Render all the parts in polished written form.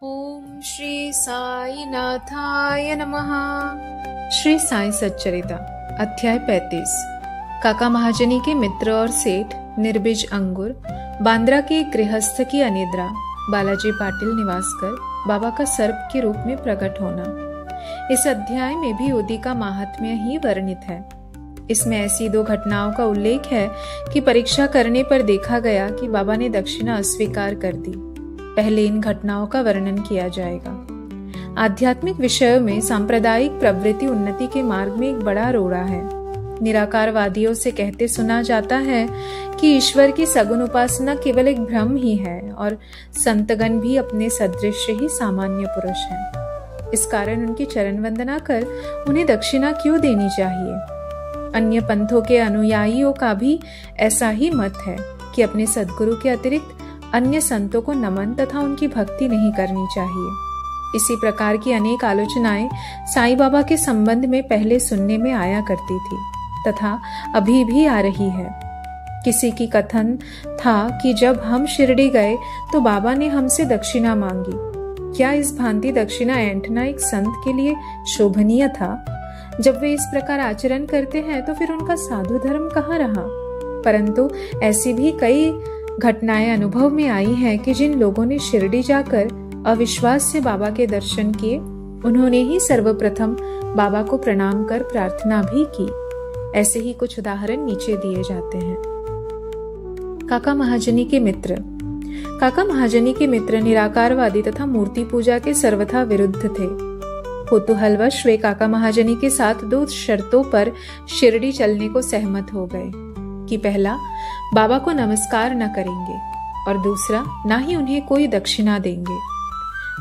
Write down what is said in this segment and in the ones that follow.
ओम श्री साई नाथाय नमः। श्री साई सच्चरिता अध्याय 35। काका महाजनी के मित्र और सेठ निर्बिज अंगुर, बांद्रा के गृहस्थ की अनिद्रा, बालाजी पाटिल निवास कर बाबा का सर्प के रूप में प्रकट होना। इस अध्याय में भी उदी का महात्म्य ही वर्णित है। इसमें ऐसी दो घटनाओं का उल्लेख है कि परीक्षा करने पर देखा गया कि बाबा ने दक्षिणा अस्वीकार कर दी। पहले इन घटनाओं का वर्णन किया जाएगा। आध्यात्मिक विषयों में सांप्रदायिक प्रवृत्ति उन्नति के मार्ग में एक बड़ा रोड़ा है। निराकारवादियों से कहते सुना जाता है कि ईश्वर की सगुण उपासना केवल एक भ्रम ही है और संतगण भी अपने सदृश ही सामान्य पुरुष हैं। इस कारण उनकी चरण वंदना कर उन्हें दक्षिणा क्यों देनी चाहिए। अन्य पंथों के अनुयायियों का भी ऐसा ही मत है कि अपने सद्गुरु के अतिरिक्त अन्य संतों को नमन तथा उनकी भक्ति नहीं करनी चाहिए। इसी प्रकार की अनेक आलोचनाएं साईं बाबा के संबंध में पहले सुनने में आया करती थी तथा अभी भी आ रही है। किसी की कथन था कि जब हम शिरडी गए तो बाबा ने हमसे दक्षिणा मांगी। क्या इस भांति दक्षिणा ऐंठना एक संत के लिए शोभनीय था? जब वे इस प्रकार आचरण करते हैं तो फिर उनका साधु धर्म कहाँ रहा? परंतु ऐसी भी कई घटनाएं अनुभव में आई हैं कि जिन लोगों ने शिरडी जाकर अविश्वास से बाबा के दर्शन किए, उन्होंने ही सर्वप्रथम बाबा को प्रणाम कर प्रार्थना भी की। ऐसे ही कुछ उदाहरण नीचे दिए जाते हैं। काका महाजनी के मित्र। काका महाजनी के मित्र निराकारवादी तथा मूर्ति पूजा के सर्वथा विरुद्ध थे। कुतूहलवश वे काका महाजनी के साथ दो शर्तों पर शिरडी चलने को सहमत हो गए कि पहला, बाबा को नमस्कार न करेंगे और दूसरा, ना ही उन्हें कोई दक्षिणा देंगे।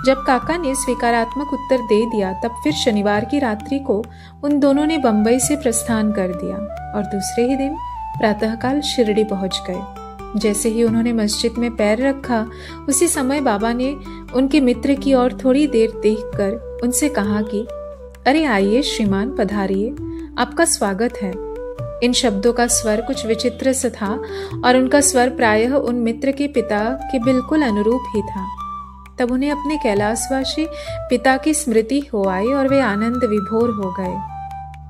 जब काका ने स्वीकारात्मक उत्तर दे दिया तब फिर शनिवार की रात्रि को उन दोनों ने बंबई से प्रस्थान कर दिया और दूसरे ही दिन प्रातःकाल शिरडी पहुंच गए। जैसे ही उन्होंने मस्जिद में पैर रखा, उसी समय बाबा ने उनके मित्र की ओर थोड़ी देर देखकर उनसे कहा कि अरे आइए श्रीमान, पधारिए, आपका स्वागत है। इन शब्दों का स्वर कुछ विचित्र सा था और उनका स्वर प्रायः उन मित्र के पिता के बिल्कुल अनुरूप ही था। तब उन्हें अपने कैलाशवासी पिता की स्मृति हो आई और वे आनंद विभोर हो गए।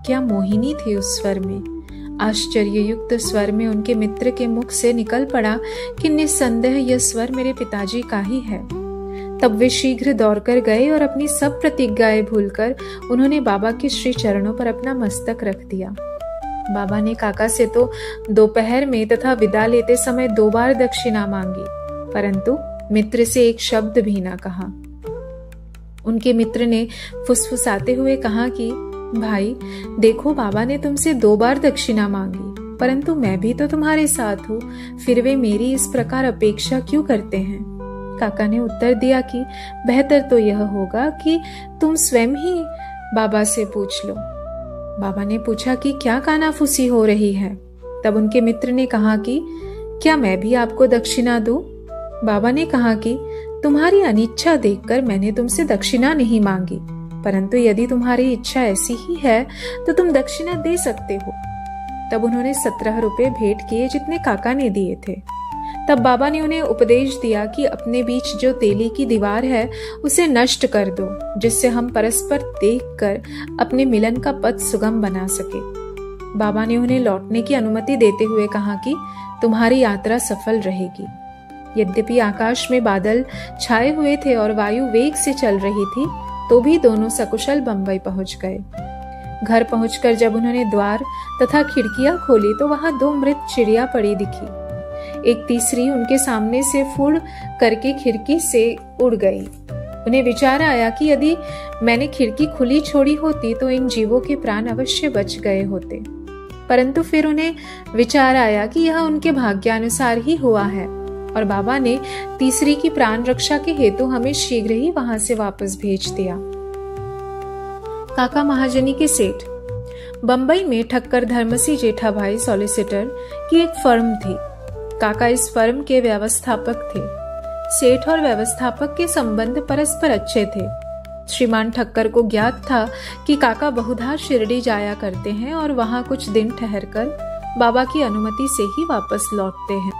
क्या मोहिनी थी उस स्वर में। आश्चर्ययुक्त स्वर में उनके मित्र के मुख से निकल पड़ा कि निस्संदेह यह स्वर मेरे पिताजी का ही है। तब वे शीघ्र दौड़कर गए और अपनी सब प्रतिज्ञाएं भूलकर उन्होंने बाबा के श्री चरणों पर अपना मस्तक रख दिया। बाबा ने काका से तो दोपहर में तथा विदा लेते समय 2 बार दक्षिणा मांगी, परंतु मित्र से एक शब्द भी ना कहा। उनके मित्र ने फुसफुसाते हुए कहा कि भाई देखो, बाबा ने तुमसे 2 बार दक्षिणा मांगी, परंतु मैं भी तो तुम्हारे साथ हूँ, फिर वे मेरी इस प्रकार अपेक्षा क्यों करते हैं? काका ने उत्तर दिया कि बेहतर तो यह होगा कि तुम स्वयं ही बाबा से पूछ लो। बाबा ने पूछा कि क्या कानाफूसी हो रही है? तब उनके मित्र ने कहा कि क्या मैं भी आपको दक्षिणा दूं? बाबा ने कहा कि तुम्हारी अनिच्छा देखकर मैंने तुमसे दक्षिणा नहीं मांगी, परंतु यदि तुम्हारी इच्छा ऐसी ही है तो तुम दक्षिणा दे सकते हो। तब उन्होंने 17 रुपए भेंट किए जितने काका ने दिए थे। तब बाबा ने उन्हें उपदेश दिया कि अपने बीच जो तेली की दीवार है उसे नष्ट कर दो, जिससे हम परस्पर देखकर अपने मिलन का पथ सुगम बना सके। बाबा ने उन्हें लौटने की अनुमति देते हुए कहा कि तुम्हारी यात्रा सफल रहेगी। यद्यपि आकाश में बादल छाए हुए थे और वायु वेग से चल रही थी, तो भी दोनों सकुशल बंबई पहुंच गए। घर पहुंचकर जब उन्होंने द्वार तथा खिड़कियां खोली तो वहां 2 मृत चिड़िया पड़ी दिखी। एक तीसरी उनके सामने से फुड़ करके खिड़की से उड़ गई। उन्हें विचार आया कि यदि मैंने खिड़की खुली छोड़ी होती तो इन जीवों के प्राण अवश्य बच गए होते, परंतु फिर उन्हें विचार आया कि यह उनके भाग्यानुसार ही हुआ है और बाबा ने तीसरी की प्राण रक्षा के हेतु हमें शीघ्र ही वहां से वापस भेज दिया। काका महाजनी के सेठ। बंबई में ठक्कर धर्मसी जेठाभाई सॉलिसिटर की एक फर्म थी। काका इस फर्म के व्यवस्थापक थे। सेठ और व्यवस्थापक के संबंध परस्पर अच्छे थे। श्रीमान ठक्कर को ज्ञात था कि काका बहुधा शिरडी जाया करते हैं और वहां कुछ दिन ठहरकर बाबा की अनुमति से ही वापस लौटते हैं।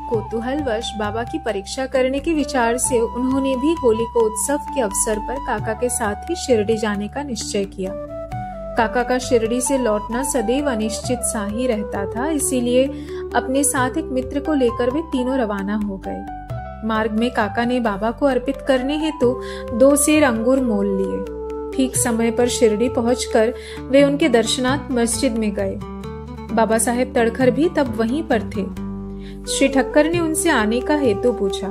कौतूहलवश बाबा की परीक्षा करने के विचार से उन्होंने भी होलिका उत्सव के अवसर पर काका के साथ ही शिरडी जाने का निश्चय किया। काका का शिरडी से लौटना सदैव अनिश्चित सा ही रहता था, इसीलिए अपने साथ एक मित्र को लेकर वे तीनों रवाना हो गए। मार्ग में काका ने बाबा को अर्पित करने हेतु 2 सेर अंगूर मोल लिए। ठीक समय पर शिरडी पहुंचकर वे उनके दर्शनार्थ मस्जिद में गए। बाबा साहेब तड़खर भी तब वहीं पर थे। श्री ठक्कर ने उनसे आने का हेतु पूछा।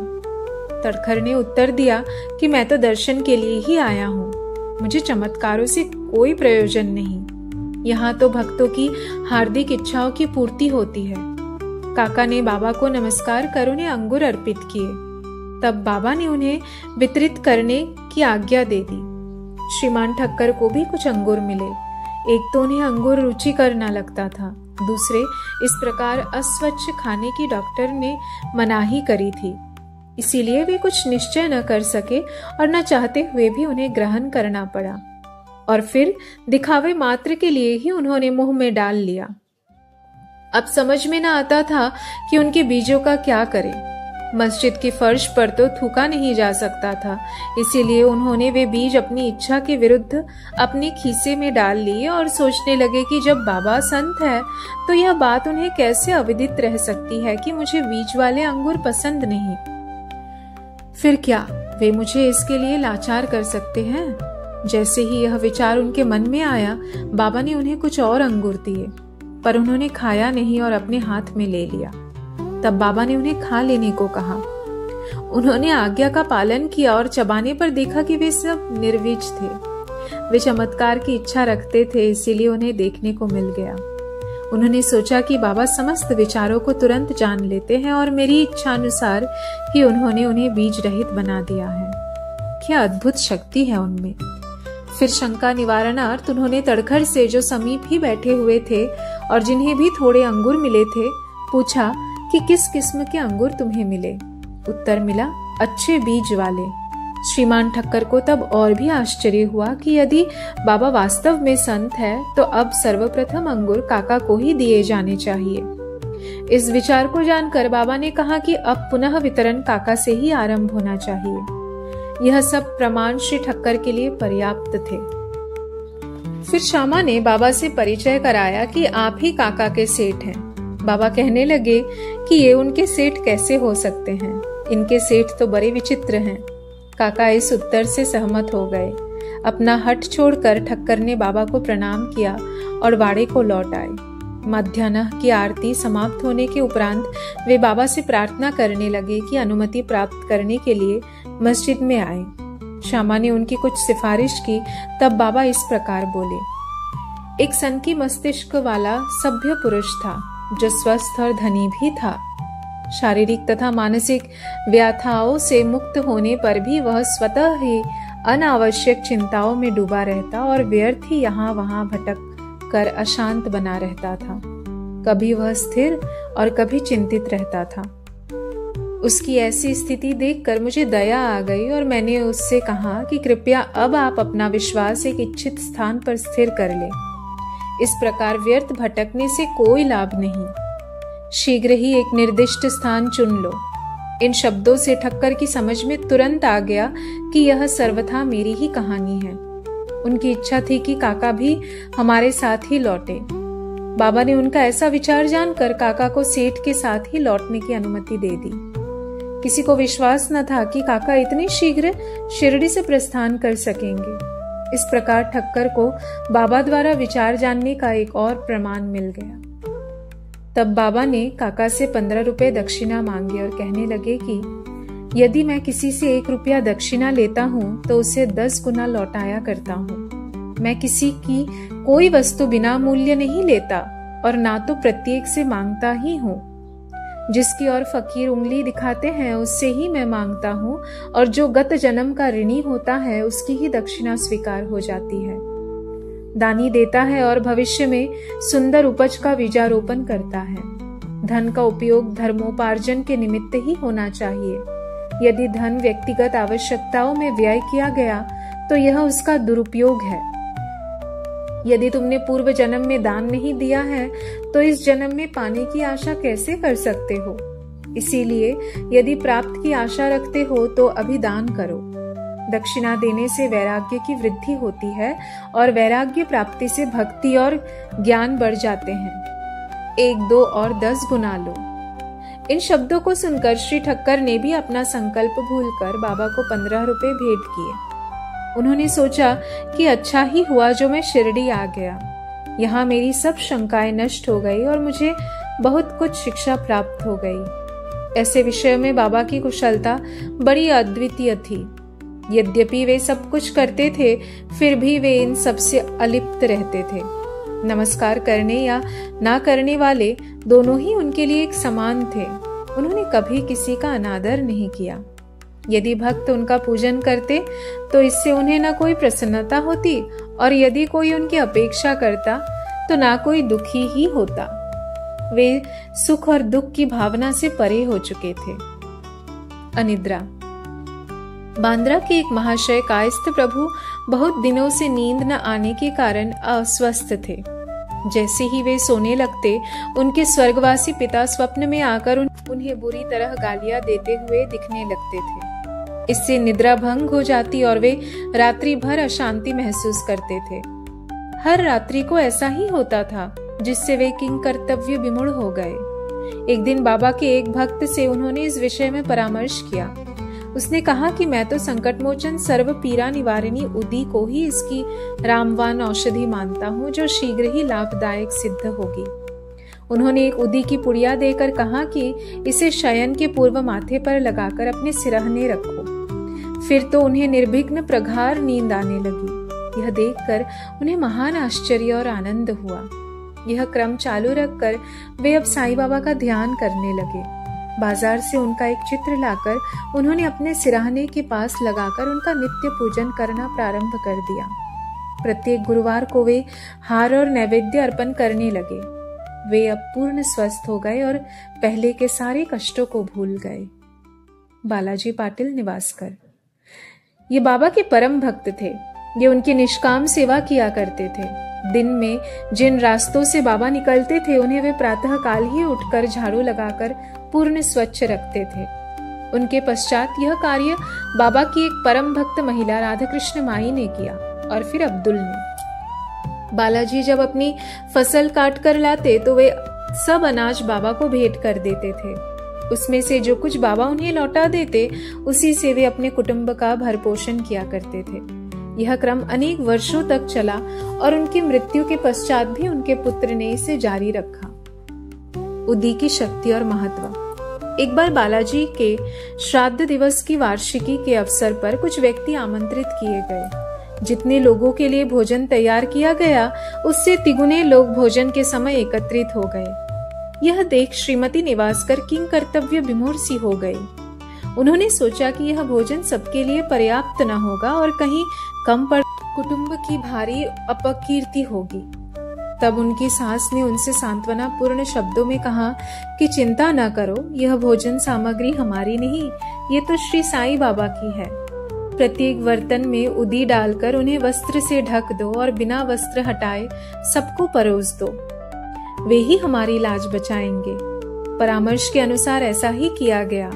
तड़खर ने उत्तर दिया कि मैं तो दर्शन के लिए ही आया हूँ, मुझे चमत्कारों से कोई प्रयोजन नहीं। यहाँ तो भक्तों की हार्दिक इच्छाओं की पूर्ति होती है। काका ने बाबा को नमस्कार कर उन्हें अंगूर अर्पित किए। तब बाबा ने उन्हें वितरित करने की आज्ञा दे दी। श्रीमान ठक्कर को भी कुछ अंगूर मिले। एक तो उन्हें अंगूर रुचिकर न लगता था, दूसरे इस प्रकार अस्वच्छ खाने की डॉक्टर ने मनाही करी थी, इसीलिए वे कुछ निश्चय न कर सके और न चाहते हुए भी उन्हें ग्रहण करना पड़ा, और फिर दिखावे मात्र के लिए ही उन्होंने मुंह में डाल लिया। अब समझ में न आता था कि उनके बीजों का क्या करें। मस्जिद की फर्श पर तो थूका नहीं जा सकता था, इसीलिए उन्होंने वे बीज अपनी इच्छा के विरुद्ध अपने खीसे में डाल लिए और सोचने लगे कि जब बाबा संत है तो यह बात उन्हें कैसे अविदित रह सकती है कि मुझे बीज वाले अंगूर पसंद नहीं। फिर क्या वे मुझे इसके लिए लाचार कर सकते हैं? जैसे ही यह विचार उनके मन में आया, बाबा ने उन्हें कुछ और अंगूर दिए, पर उन्होंने खाया नहीं और अपने हाथ में ले लिया। तब बाबा ने उन्हें खा लेने को कहा। उन्होंने आज्ञा का पालन किया और चबाने पर देखा कि वे सब निर्विज थे। वे चमत्कार की इच्छा रखते थे, इसीलिए उन्हें देखने को मिल गया। उन्होंने सोचा कि बाबा समस्त विचारों को तुरंत जान लेते हैं और मेरी इच्छा अनुसार ही उन्होंने उन्हें बीज रहित बना दिया है। क्या अद्भुत शक्ति है उनमें। फिर शंका निवारणार्थ उन्होंने तड़खर से, जो समीप ही बैठे हुए थे और जिन्हें भी थोड़े अंगूर मिले थे, पूछा कि किस किस्म के अंगूर तुम्हें मिले। उत्तर मिला, अच्छे बीज वाले। श्रीमान ठक्कर को तब और भी आश्चर्य हुआ कि यदि बाबा वास्तव में संत है तो अब सर्वप्रथम अंगूर काका को ही दिए जाने चाहिए। इस विचार को जानकर बाबा ने कहा कि अब पुनः वितरण काका से ही आरंभ होना चाहिए। यह सब प्रमाण श्री ठक्कर के लिए पर्याप्त थे। फिर श्यामा ने बाबा से परिचय कराया कि आप ही काका के सेठ हैं। बाबा कहने लगे कि ये उनके सेठ कैसे हो सकते हैं, इनके सेठ तो बड़े विचित्र हैं। काका इस उत्तर से सहमत हो गए। अपना हट छोड़कर ठक्कर ने बाबा को प्रणाम किया और वाड़े को लौट आए। मध्याह्न की आरती समाप्त होने के उपरांत वे बाबा से प्रार्थना करने लगे कि अनुमति प्राप्त करने के लिए मस्जिद में आए। श्यामा ने उनकी कुछ सिफारिश की, तब बाबा इस प्रकार बोले। एक सनकी मस्तिष्क वाला सभ्य पुरुष था, जो स्वस्थ और धनी भी था। शारीरिक तथा मानसिक व्याथाओं से मुक्त होने पर भी वह स्वतः ही अनावश्यक चिंताओं में डूबा रहता और व्यर्थ ही यहाँ वहां भटक कर अशांत बना रहता था। कभी वह स्थिर और कभी चिंतित रहता था। उसकी ऐसी स्थिति देखकर मुझे दया आ गई और मैंने उससे कहा कि कृपया अब आप अपना विश्वास एक इच्छित स्थान पर स्थिर कर ले। इस प्रकार व्यर्थ भटकने से कोई लाभ नहीं। शीघ्र ही एक निर्दिष्ट स्थान चुन लो। इन शब्दों से ठक्कर की समझ में तुरंत आ गया कि यह सर्वथा मेरी ही कहानी है। उनकी इच्छा थी कि काका भी हमारे साथ ही लौटे। बाबा ने उनका ऐसा विचार जानकर काका को सेठ के साथ ही लौटने की अनुमति दे दी। किसी को विश्वास न था कि काका इतनी शीघ्र शिरडी से प्रस्थान कर सकेंगे। इस प्रकार ठक्कर को बाबा द्वारा विचार जानने का एक और प्रमाण मिल गया। तब बाबा ने काका से 15 रुपए दक्षिणा मांगे और कहने लगे कि यदि मैं किसी से 1 रुपया दक्षिणा लेता हूँ तो उसे 10 गुना लौटाया करता हूँ। मैं किसी की कोई वस्तु बिना मूल्य नहीं लेता और ना तो प्रत्येक से मांगता ही हूँ। जिसकी ओर फकीर उंगली दिखाते हैं उससे ही मैं मांगता हूँ, और जो गत जन्म का ऋणी होता है उसकी ही दक्षिणा स्वीकार हो जाती है। दानी देता है और भविष्य में सुंदर उपज का बीजारोपण करता है। धन का उपयोग धर्मोपार्जन के निमित्त ही होना चाहिए। यदि धन व्यक्तिगत आवश्यकताओं में व्यय किया गया तो यह उसका दुरुपयोग है। यदि तुमने पूर्व जन्म में दान नहीं दिया है तो इस जन्म में पाने की आशा कैसे कर सकते हो? इसीलिए यदि प्राप्त की आशा रखते हो तो अभी दान करो। दक्षिणा देने से वैराग्य की वृद्धि होती है और वैराग्य प्राप्ति से भक्ति और ज्ञान बढ़ जाते हैं। 1, 2 और 10 गुना लो। इन शब्दों को सुनकर श्री ठक्कर ने भी अपना संकल्प भूलकर बाबा को 15 रुपए भेंट किए। उन्होंने सोचा कि अच्छा ही हुआ जो मैं शिरडी आ गया। यहाँ मेरी सब शंकाएं नष्ट हो गई और मुझे बहुत कुछ शिक्षा प्राप्त हो गई। ऐसे विषयों में बाबा की कुशलता बड़ी अद्वितीय थी। यद्यपि वे सब कुछ करते थे, फिर भी वे इन सब से अलिप्त रहते थे। नमस्कार करने या ना करने वाले दोनों ही उनके लिए एक समान थे। उन्होंने कभी किसी का अनादर नहीं किया। यदि भक्त उनका पूजन करते तो इससे उन्हें न कोई प्रसन्नता होती और यदि कोई उनकी अपेक्षा करता तो ना कोई दुखी ही होता। वे सुख और दुख की भावना से परे हो चुके थे। अनिद्रा। बांद्रा के एक महाशय कायस्थ प्रभु बहुत दिनों से नींद न आने के कारण अस्वस्थ थे। जैसे ही वे सोने लगते, उनके स्वर्गवासी पिता स्वप्न में आकर उन्हें बुरी तरह गालियां देते हुए दिखने लगते थे। इससे निद्रा भंग हो जाती और वे रात्रि भर अशांति महसूस करते थे। हर रात्रि को ऐसा ही होता था, जिससे वे किंग कर्तव्य विमूढ़ हो गए। एक दिन बाबा के एक भक्त से उन्होंने इस विषय में परामर्श किया। उसने कहा कि मैं तो संकटमोचन सर्व पीड़ा निवारिणी उदी को ही इसकी रामवान औषधि मानता हूँ, जो शीघ्र ही लाभदायक सिद्ध होगी। उन्होंने एक उदी की पुड़िया देकर कहा कि इसे शयन के पूर्व माथे पर लगाकर अपने सिरहने रखो। फिर तो उन्हें निर्विघ्न प्रगाढ़ नींद आने लगी। यह देखकर उन्हें महान आश्चर्य और आनंद हुआ। यह क्रम चालू रखकर वे अब साईं बाबा का ध्यान करने लगे। बाजार से उनका एक चित्र लाकर उन्होंने अपने सिरहाने के पास लगाकर उनका नित्य पूजन करना प्रारंभ कर दिया। प्रत्येक गुरुवार को वे हार और नैवेद्य अर्पण करने लगे। वे अब पूर्ण स्वस्थ हो गए और पहले के सारे कष्टों को भूल गए। बालाजी पाटिल निवासकर। ये बाबा के परम भक्त थे। ये उनकी निष्काम सेवा किया करते थे। दिन में जिन रास्तों से बाबा निकलते थे, उन्हें वे प्रातः काल ही उठकर झाड़ू लगाकर पूर्ण स्वच्छ रखते थे। उनके पश्चात यह कार्य बाबा की एक परम भक्त महिला राधाकृष्ण माई ने किया और फिर अब्दुल ने। बालाजी जब अपनी फसल काट कर लाते तो वे सब अनाज बाबा को भेंट कर देते थे। उसमें से जो कुछ बाबा उन्हें लौटा देते, उसी से वे अपने कुटुंब का भरपोषण किया करते थे। यह क्रम अनेक वर्षों तक चला और उनकी मृत्यु के पश्चात भी उनके पुत्र ने इसे जारी रखा। उदी की शक्ति और महत्व। एक बार बालाजी के श्राद्ध दिवस की वार्षिकी के अवसर पर कुछ व्यक्ति आमंत्रित किए गए। जितने लोगों के लिए भोजन तैयार किया गया, उससे तिगुने लोग भोजन के समय एकत्रित हो गए। यह देख श्रीमती निवासकर किंग कर्तव्य विमूढ़ सी हो गई। उन्होंने सोचा कि यह भोजन सबके लिए पर्याप्त न होगा और कहीं कम पड़ कुटुंब की भारी अपकीर्ति होगी। तब उनकी सास ने उनसे सांत्वना पूर्ण शब्दों में कहा कि चिंता न करो, यह भोजन सामग्री हमारी नहीं, ये तो श्री साईं बाबा की है। प्रत्येक बर्तन में उदी डालकर उन्हें वस्त्र से ढक दो और बिना वस्त्र हटाए सबको परोस दो। वे ही हमारी लाज बचाएंगे। परामर्श के अनुसार ऐसा ही किया गया।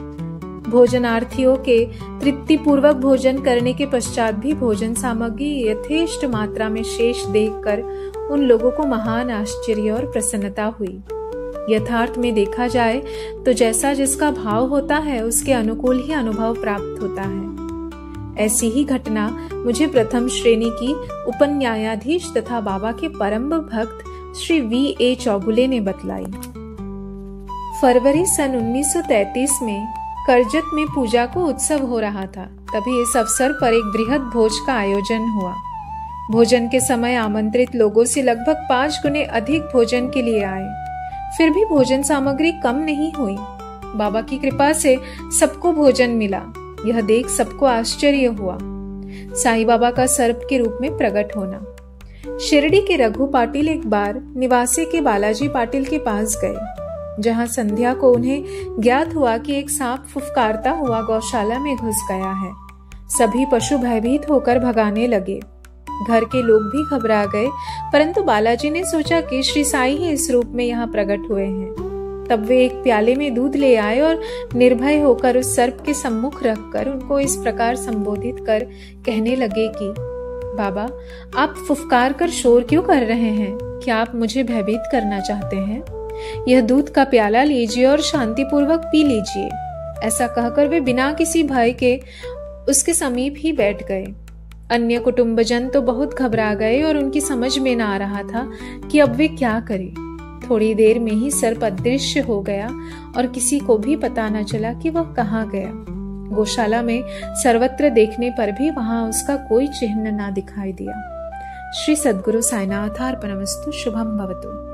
भोजनार्थियों के तृप्ति पूर्वक भोजन करने के पश्चात भी भोजन सामग्री यथेष्ट मात्रा में शेष देखकर उन लोगों को महान आश्चर्य और प्रसन्नता हुई। यथार्थ में देखा जाए तो जैसा जिसका भाव होता है, उसके अनुकूल ही अनुभव प्राप्त होता है। ऐसी ही घटना मुझे प्रथम श्रेणी की उपन्यायाधीश तथा बाबा के परम भक्त श्री V.A. चौगुले ने बतलाई। फरवरी सन 1933 में करजत में पूजा को उत्सव हो रहा था। तभी इस अवसर पर एक बृहद भोज का आयोजन हुआ। भोजन के समय आमंत्रित लोगों से लगभग 5 गुने अधिक भोजन के लिए आए। फिर भी भोजन सामग्री कम नहीं हुई। बाबा की कृपा से सबको भोजन मिला। यह देख सबको आश्चर्य हुआ। साईं बाबा का सर्प के रूप में प्रकट होना। शिरडी के रघु पाटिल एक बार निवासी के बालाजी पाटिल के पास गए, जहां संध्या को उन्हें ज्ञात हुआ कि एक सांप फुफकारता हुआ गौशाला में घुस गया है। सभी पशु भयभीत होकर भगाने लगे। घर के लोग भी घबरा गए, परंतु बालाजी ने सोचा कि श्री साईं ही इस रूप में यहाँ प्रकट हुए हैं। तब वे एक प्याले में दूध ले आए और निर्भय होकर उस सर्प के सम्मुख रखकर उनको इस प्रकार संबोधित कर कहने लगे कि बाबा, आप फुफकार कर शोर क्यों कर रहे हैं? क्या आप मुझे भयभीत करना चाहते हैं? यह दूध का प्याला लीजिए और शांतिपूर्वक पी लीजिए। ऐसा कहकर वे बिना किसी भय के उसके समीप ही बैठ गए। अन्य कुटुंबजन तो बहुत घबरा गए और उनकी समझ में ना आ रहा था कि अब वे क्या करें। थोड़ी देर में ही सर्प अदृश्य हो गया और किसी को भी पता न चला कि वह कहाँ गया। गौशाला में सर्वत्र देखने पर भी वहां उसका कोई चिन्ह ना दिखाई दिया। श्री सद्गुरु साईनाथ अर्पणमस्तु। शुभम भवतु।